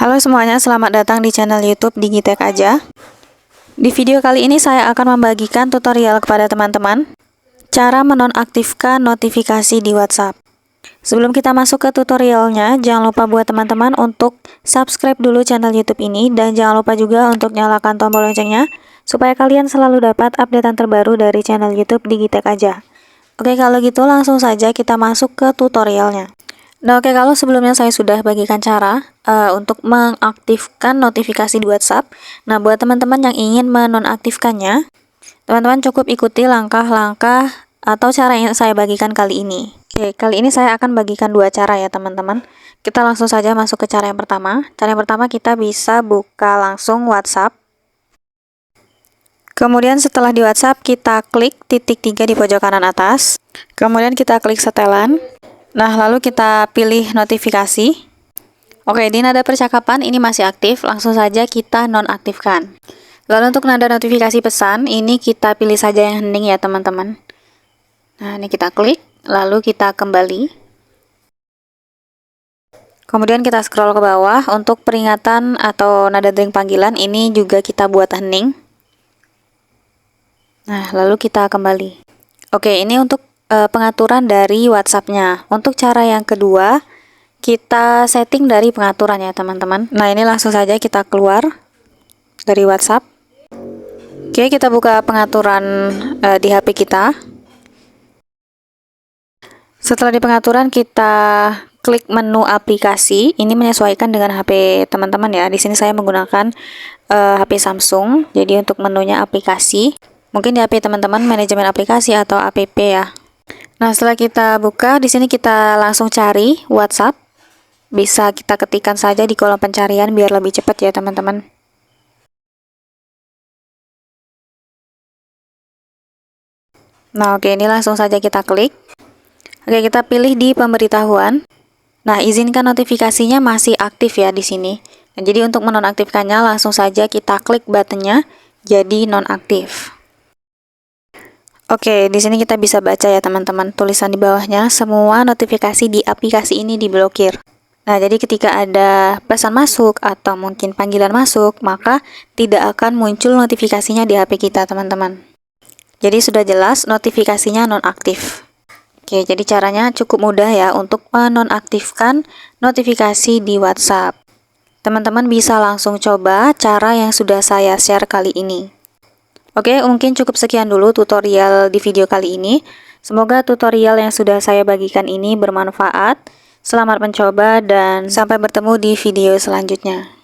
Halo semuanya, selamat datang di channel YouTube Digitek Aja. Di video kali ini saya akan membagikan tutorial kepada teman-teman cara menonaktifkan notifikasi di WhatsApp. Sebelum kita masuk ke tutorialnya, jangan lupa buat teman-teman untuk subscribe dulu channel YouTube ini dan jangan lupa juga untuk nyalakan tombol loncengnya supaya kalian selalu dapat updatean terbaru dari channel YouTube Digitek Aja. Oke, kalau gitu langsung saja kita masuk ke tutorialnya. Nah, oke, kalau sebelumnya saya sudah bagikan cara untuk mengaktifkan notifikasi di WhatsApp. Nah, buat teman-teman yang ingin menonaktifkannya, teman-teman cukup ikuti langkah-langkah atau cara yang saya bagikan kali ini. Oke, kali ini saya akan bagikan dua cara ya, teman-teman. Kita langsung saja masuk ke cara yang pertama. Cara yang pertama kita bisa buka langsung WhatsApp. Kemudian setelah di WhatsApp, kita klik titik 3 di pojok kanan atas. Kemudian kita klik setelan. Nah, lalu kita pilih notifikasi. Oke, di nada percakapan ini masih aktif, langsung saja kita nonaktifkan. Lalu untuk nada notifikasi pesan, ini kita pilih saja yang hening ya teman-teman. Nah, ini kita klik, lalu kita kembali. Kemudian kita scroll ke bawah, untuk peringatan atau nada dering panggilan, ini juga kita buat hening. Nah, lalu kita kembali. Oke, ini untuk pengaturan dari WhatsApp-nya. Untuk cara yang kedua, kita setting dari pengaturan ya teman-teman. Nah, ini langsung saja kita keluar dari WhatsApp. Oke, kita buka pengaturan di HP kita. Setelah di pengaturan, kita klik menu aplikasi. Ini menyesuaikan dengan HP teman-teman ya. Di sini saya menggunakan HP Samsung. Jadi untuk menunya aplikasi. Mungkin di HP teman-teman manajemen aplikasi atau app ya. Nah, setelah kita buka, di sini kita langsung cari WhatsApp. Bisa kita ketikkan saja di kolom pencarian biar lebih cepat ya, teman-teman. Nah, oke, ini langsung saja kita klik. Oke, kita pilih di pemberitahuan. Nah, izinkan notifikasinya masih aktif ya di sini. Nah, jadi untuk menonaktifkannya langsung saja kita klik buttonnya jadi nonaktif. Oke, di sini kita bisa baca ya teman-teman, tulisan di bawahnya, semua notifikasi di aplikasi ini diblokir. Nah, jadi ketika ada pesan masuk atau mungkin panggilan masuk, maka tidak akan muncul notifikasinya di HP kita, teman-teman. Jadi sudah jelas notifikasinya nonaktif. Oke, jadi caranya cukup mudah ya untuk menonaktifkan notifikasi di WhatsApp. Teman-teman bisa langsung coba cara yang sudah saya share kali ini. Oke, mungkin cukup sekian dulu tutorial di video kali ini. Semoga tutorial yang sudah saya bagikan ini bermanfaat. Selamat mencoba dan sampai bertemu di video selanjutnya.